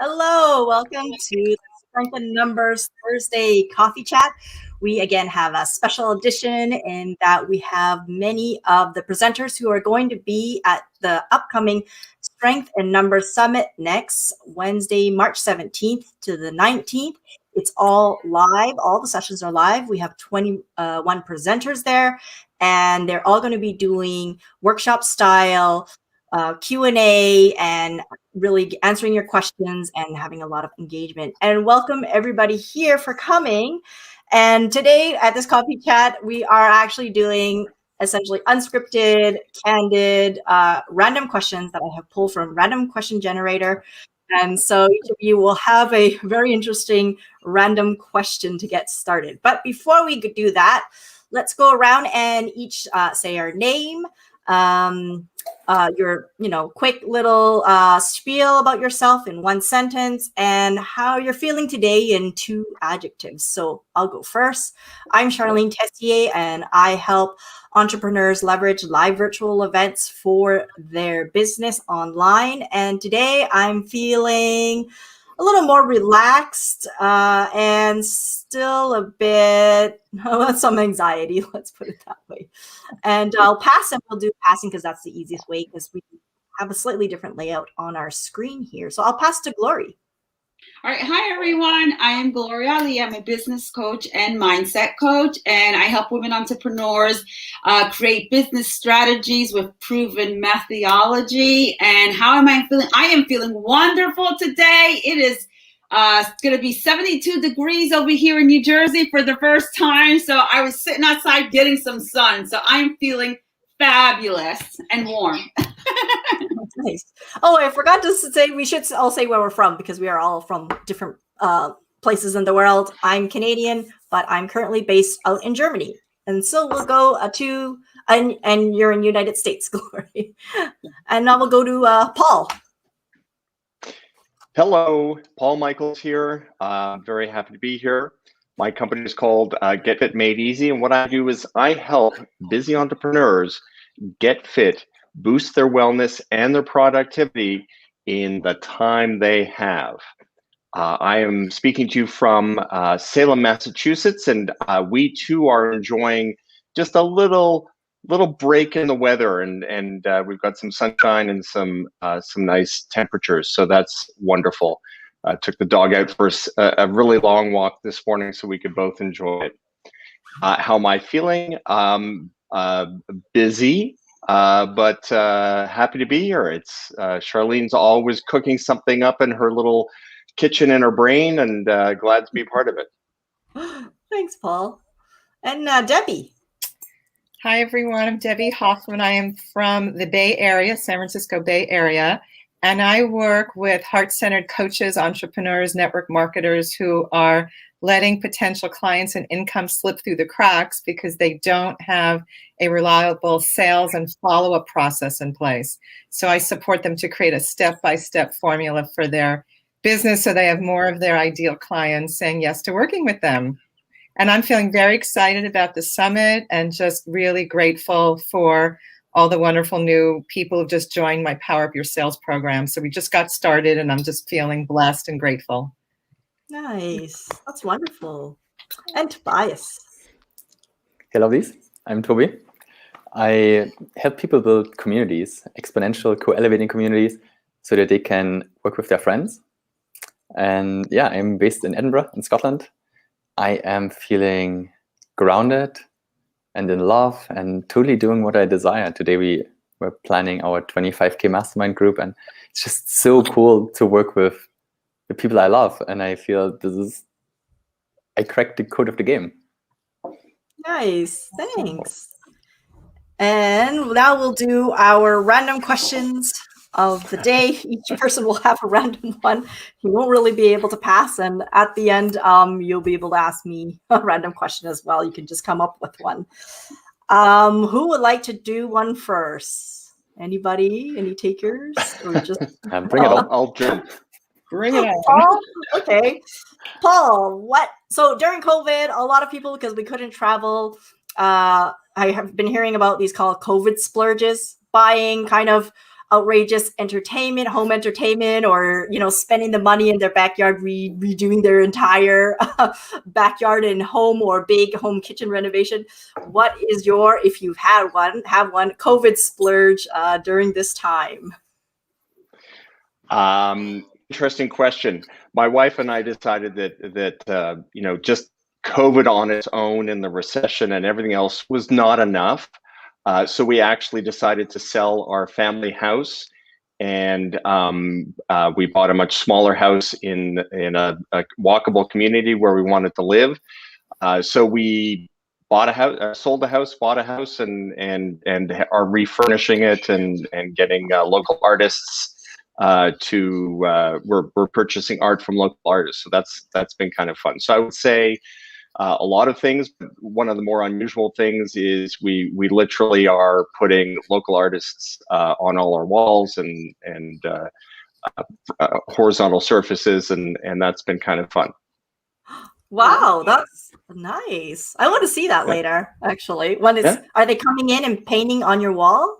Hello, welcome to the Strength in Numbers Thursday Coffee Chat. We again have a special edition in that we have many of the presenters who are going to be at the upcoming Strength in Numbers Summit next Wednesday, March 17th to the 19th. It's all live. All the sessions are live. We have 21 presenters there, and they're all going to be doing workshop style Q&A and really answering your questions and having a lot of engagement. And welcome everybody here for coming. And today at this coffee chat, we are actually doing essentially unscripted, candid, random questions that I have pulled from Random Question Generator. And so each of you will have a very interesting random question to get started. But before we could do that, let's go around and each say our name, your quick little spiel about yourself in one sentence, and how you're feeling today in 2 adjectives. So I'll go first. I'm Charlene Tessier, and I help entrepreneurs leverage live virtual events for their business online. And today I'm feeling a little more relaxed and still a bit some anxiety, let's put it that way. And I'll pass, and we'll do passing because that's the easiest way, because we have a slightly different layout on our screen here. So I'll pass to Glory. All right. Hi, everyone. I am Gloria Ali. I'm a business coach and mindset coach, and I help women entrepreneurs create business strategies with proven methodology. And how am I feeling? I am feeling wonderful today. It is going to be 72 degrees over here in New Jersey for the first time. So I was sitting outside getting some sun. So I'm feeling fabulous and warm. That's nice. Oh, I forgot to say, we should all say where we're from, because we are all from different places in the world. I'm Canadian, but I'm currently based out in Germany. And so we'll go and you're in United States, Glory. And now we'll go to Paul. Hello, Paul Michaels here. Very happy to be here. My company is called Get Fit Made Easy, and what I do is I help busy entrepreneurs get fit, boost their wellness and their productivity in the time they have. I am speaking to you from Salem, Massachusetts, and we too are enjoying just a little break in the weather, and we've got some sunshine and some nice temperatures, so that's wonderful. I took the dog out for a really long walk this morning so we could both enjoy it. How am I feeling? Busy, but happy to be here. It's Charlene's always cooking something up in her little kitchen in her brain, and glad to be part of it. Thanks, Paul. And Debbie. Hi, everyone. I'm Debbie Hoffman. I am from the Bay Area, San Francisco Bay Area, and I work with heart-centered coaches, entrepreneurs, network marketers who are letting potential clients and income slip through the cracks because they don't have a reliable sales and follow-up process in place. So I support them to create a step-by-step formula for their business so they have more of their ideal clients saying yes to working with them. And I'm feeling very excited about the summit and just really grateful for all the wonderful new people who've just joined my Power Up Your Sales program. So we just got started, and I'm just feeling blessed and grateful. Nice. That's wonderful. And Tobias. Hello, ladies. I'm Toby. I help people build communities, exponential co-elevating communities, so that they can work with their friends. And yeah, I'm based in Edinburgh, in Scotland. I am feeling grounded and in love and totally doing what I desire. Today we're planning our 25K mastermind group, and it's just so cool to work with the people I love. And I feel I cracked the code of the game. Nice, thanks. And now we'll do our random questions of the day. Each person will have a random one. You won't really be able to pass. And at the end, you'll be able to ask me a random question as well. You can just come up with one. Who would like to do one first? Anybody? Any takers? Or just Bring it on. I'll jump. Bring it on. Paul? Okay. Paul, what? So during COVID, a lot of people, because we couldn't travel, I have been hearing about these called COVID splurges, buying kind of outrageous entertainment, home entertainment, or, spending the money in their backyard, redoing their entire backyard and home or big home kitchen renovation. What is your, if you've have one, COVID splurge during this time? Interesting question. My wife and I decided that just COVID on its own and the recession and everything else was not enough. So we actually decided to sell our family house, and we bought a much smaller house in a walkable community where we wanted to live. So we bought a house, sold a house, bought a house, and are refurnishing it and getting local artists. We're purchasing art from local artists, so that's been kind of fun. So I would say a lot of things, but one of the more unusual things is we literally are putting local artists on all our walls and horizontal surfaces, and that's been kind of fun. Wow, that's nice. I want to see that later, actually. Are they coming in and painting on your wall?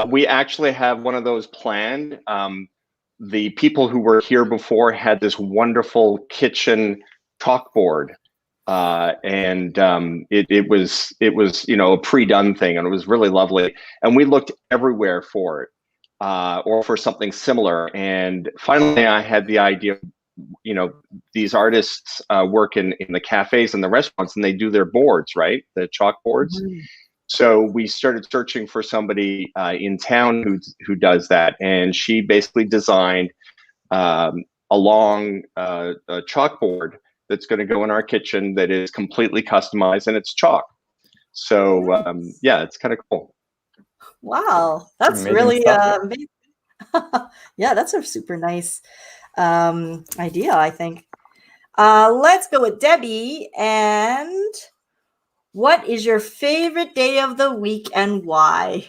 We actually have one of those planned. The people who were here before had this wonderful kitchen chalkboard, and it was a pre-done thing, and it was really lovely. And we looked everywhere for it, or for something similar. And finally, I had the idea. These artists work in the cafes and the restaurants, and they do their boards, right? The chalkboards. Mm-hmm. So we started searching for somebody in town who does that, and she basically designed a long chalkboard that's going to go in our kitchen that is completely customized, and it's chalk. So it's kind of cool. Wow, that's really amazing. Yeah, that's a super nice idea, I think. Let's go with Debbie. And what is your favorite day of the week and why?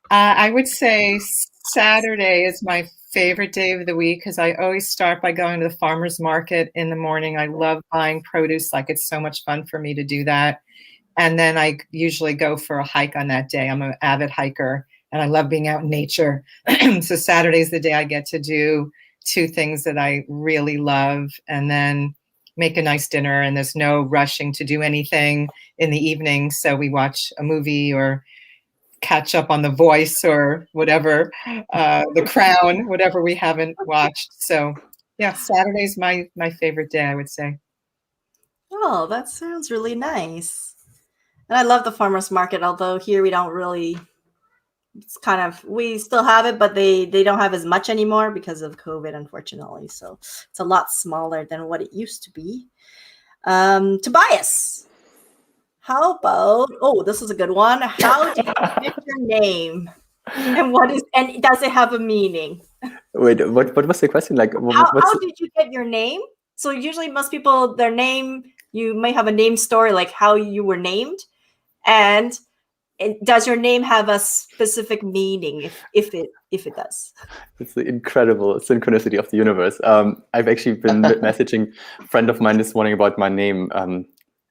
I would say Saturday is my favorite day of the week because I always start by going to the farmer's market in the morning. I love buying produce. It's so much fun for me to do that. And then I usually go for a hike on that day. I'm an avid hiker and I love being out in nature. So Saturday's the day I get to do two things that I really love, and then make a nice dinner, and there's no rushing to do anything in the evening. So we watch a movie or catch up on The Voice or whatever, The Crown, whatever we haven't watched. So yeah, Saturday's my favorite day, I would say. Oh, that sounds really nice. And I love the farmer's market, although here we don't really, we still have it, but they don't have as much anymore because of COVID, unfortunately. So it's a lot smaller than what it used to be. Tobias, how about, this is a good one. How did you get your name? And does it have a meaning? Wait, what was the question? How did you get your name? So usually most people, their name, you may have a name story, like how you were named. And does your name have a specific meaning if it does? It's the incredible synchronicity of the universe. I've actually been messaging a friend of mine this morning about my name.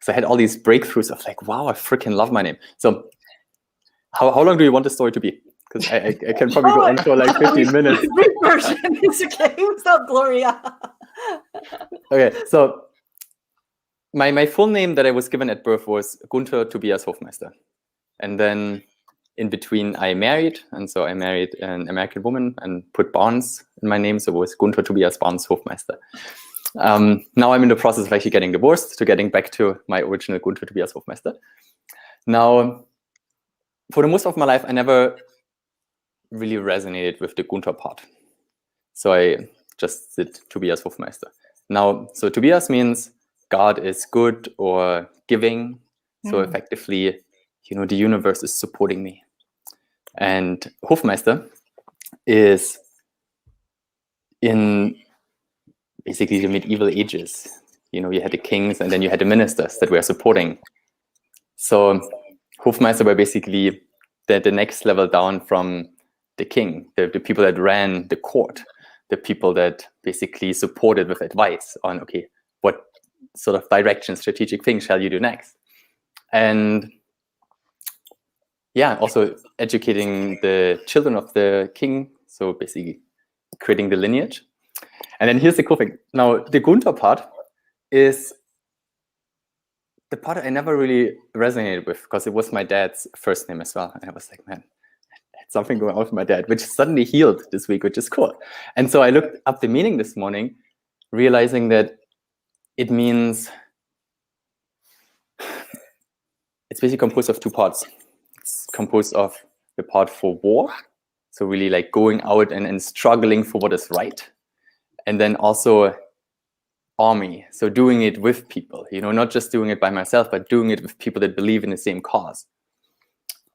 So I had all these breakthroughs of wow, I freaking love my name. So how long do you want the story to be? Because I can probably go on for 15 minutes. Brief version is okay. What's up, Gloria? Okay, so my full name that I was given at birth was Gunther Tobias Hofmeister. And then in between I married, and so I married an American woman and put Barnes in my name, so it was Gunther Tobias Barnes Hofmeister. Now I'm in the process of actually getting divorced to getting back to my original Gunther Tobias Hofmeister. Now, for the most of my life, I never really resonated with the Gunther part. So I just did Tobias Hofmeister. Now, so Tobias means God is good or giving. So effectively, the universe is supporting me. And Hofmeister is in basically the medieval ages. You know, you had the kings and then you had the ministers that were supporting. So Hofmeister were basically the next level down from the king, the people that ran the court, the people that basically supported with advice on, okay, what sort of direction, strategic things shall you do next? And yeah, also educating the children of the king, so basically creating the lineage. And then here's the cool thing. Now, the Gunther part is the part I never really resonated with, because it was my dad's first name as well. And I was like, man, I had something going on with my dad, which suddenly healed this week, which is cool. And so I looked up the meaning this morning, realizing that it means, it's basically composed of two parts. It's composed of the part for war, so really like going out and struggling for what is right. And then also army, so doing it with people, you know, not just doing it by myself, but doing it with people that believe in the same cause.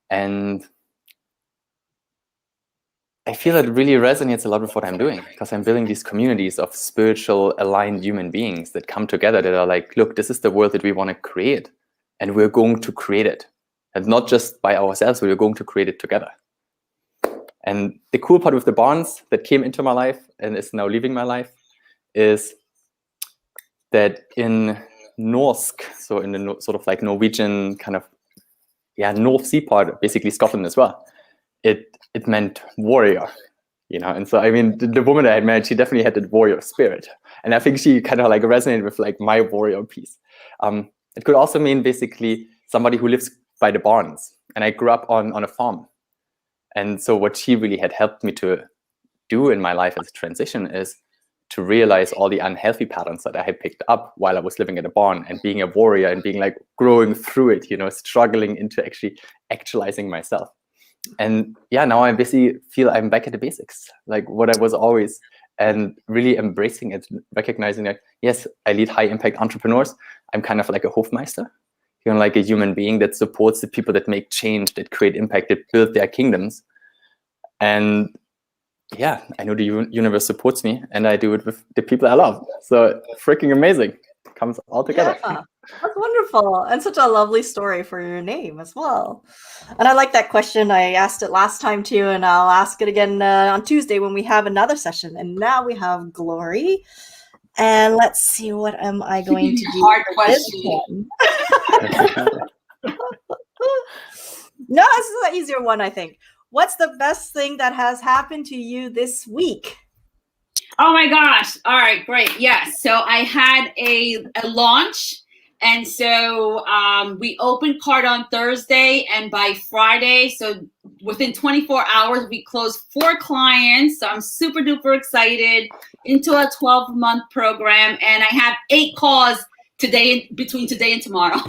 And I feel it really resonates a lot with what I'm doing, because I'm building these communities of spiritual aligned human beings that come together, that are like, look, this is the world that we want to create, and we're going to create it. And not just by ourselves, we're going to create it together. And the cool part with the barns that came into my life and is now leaving my life is that in Norsk, so in the sort of like Norwegian kind of, North Sea part, basically Scotland as well, it meant warrior, you know. And so, I mean, the woman that I met, she definitely had that warrior spirit. And I think she kind of like resonated with like my warrior piece. It could also mean basically somebody who lives by the barns. And I grew up on a farm. And so what she really had helped me to do in my life as a transition is to realize all the unhealthy patterns that I had picked up while I was living in a barn, and being a warrior and being like growing through it, you know, struggling into actually actualizing myself. And yeah, now I basically feel I'm back at the basics, like what I was always, and really embracing it, recognizing that, yes, I lead high impact entrepreneurs. I'm kind of like a Hofmeister, you know, like a human being that supports the people that make change, that create impact, that build their kingdoms. And yeah, I know the universe supports me, and I do it with the people I love. So freaking amazing. It comes all together. Yeah, that's wonderful. And such a lovely story for your name as well. And I like that question. I asked it last time too, and I'll ask it again on Tuesday when we have another session. And now we have Glory. And let's see, what am I going to do? Hard question. No, this is an easier one, I think. What's the best thing that has happened to you this week? Oh my gosh. All right, great. Yes. So I had a launch. And so we opened card on Thursday, and by Friday, so within 24 hours, we closed 4 clients. So I'm super duper excited, into a 12-month program. And I have 8 calls today, between today and tomorrow.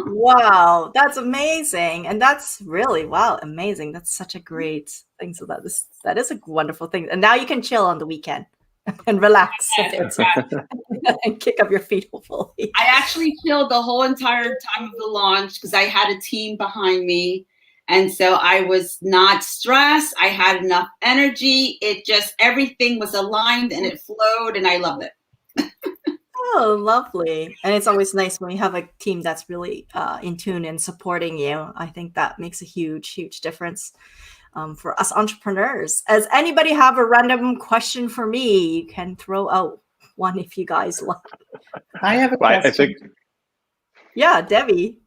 Wow, that's amazing. And that's really, wow, amazing. That's such a great thing. So that is a wonderful thing. And now you can chill on the weekend and relax a bit and kick up your feet, hopefully. I actually chilled the whole entire time of the launch because I had a team behind me. And so I was not stressed. I had enough energy. It just, everything was aligned and it flowed, and I loved it. Oh, lovely. And it's always nice when you have a team that's really in tune and supporting you. I think that makes a huge, huge difference for us entrepreneurs. Does anybody have a random question for me? You can throw out one if you guys like. I have a question. Yeah, Debbie.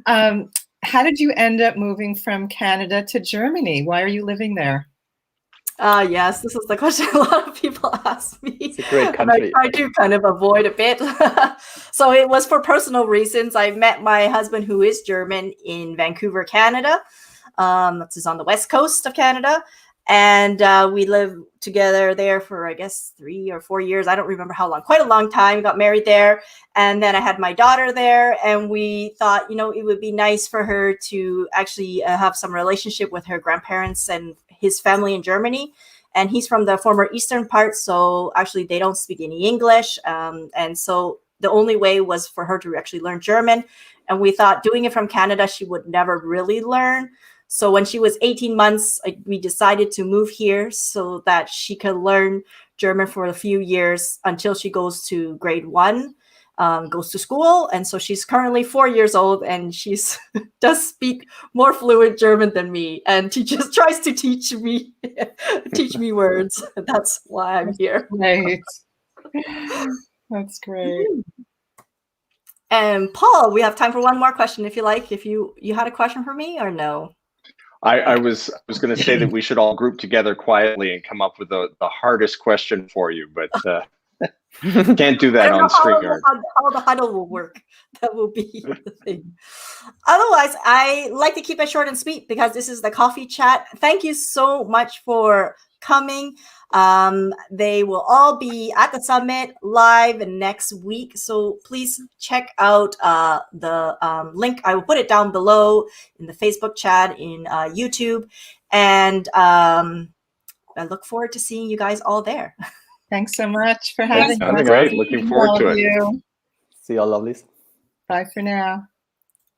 How did you end up moving from Canada to Germany? Why are you living there? Yes, this is the question a lot of people ask me. It's a great country. And I try to kind of avoid a bit. So it was for personal reasons. I met my husband, who is German, in Vancouver, Canada. This is on the west coast of Canada. And we lived together there for, I guess, 3 or 4 years. I don't remember how long, quite a long time. Got married there. And then I had my daughter there. And we thought, it would be nice for her to actually have some relationship with her grandparents and his family in Germany. And he's from the former eastern part. So actually, they don't speak any English. And so the only way was for her to actually learn German. And we thought doing it from Canada, she would never really learn. So when she was 18 months, we decided to move here so that she could learn German for a few years until she goes to grade 1, goes to school. And so she's currently 4 years old, and she's does speak more fluent German than me, and she just tries to teach me words. That's why I'm here. Great. That's great. And Paul, we have time for one more question if you like. If you had a question for me or no? I was going to say that we should all group together quietly and come up with the hardest question for you, but can't do that on StreamYard. How the huddle will work. That will be the thing. Otherwise, I like to keep it short and sweet because this is the coffee chat. Thank you so much for coming. They will all be at the summit live next week. So please check out the link. I will put it down below in the Facebook chat, in YouTube. And I look forward to seeing you guys all there. Thanks so much for having us. That's great. Looking forward to it. You. See you all lovelies. Bye for now.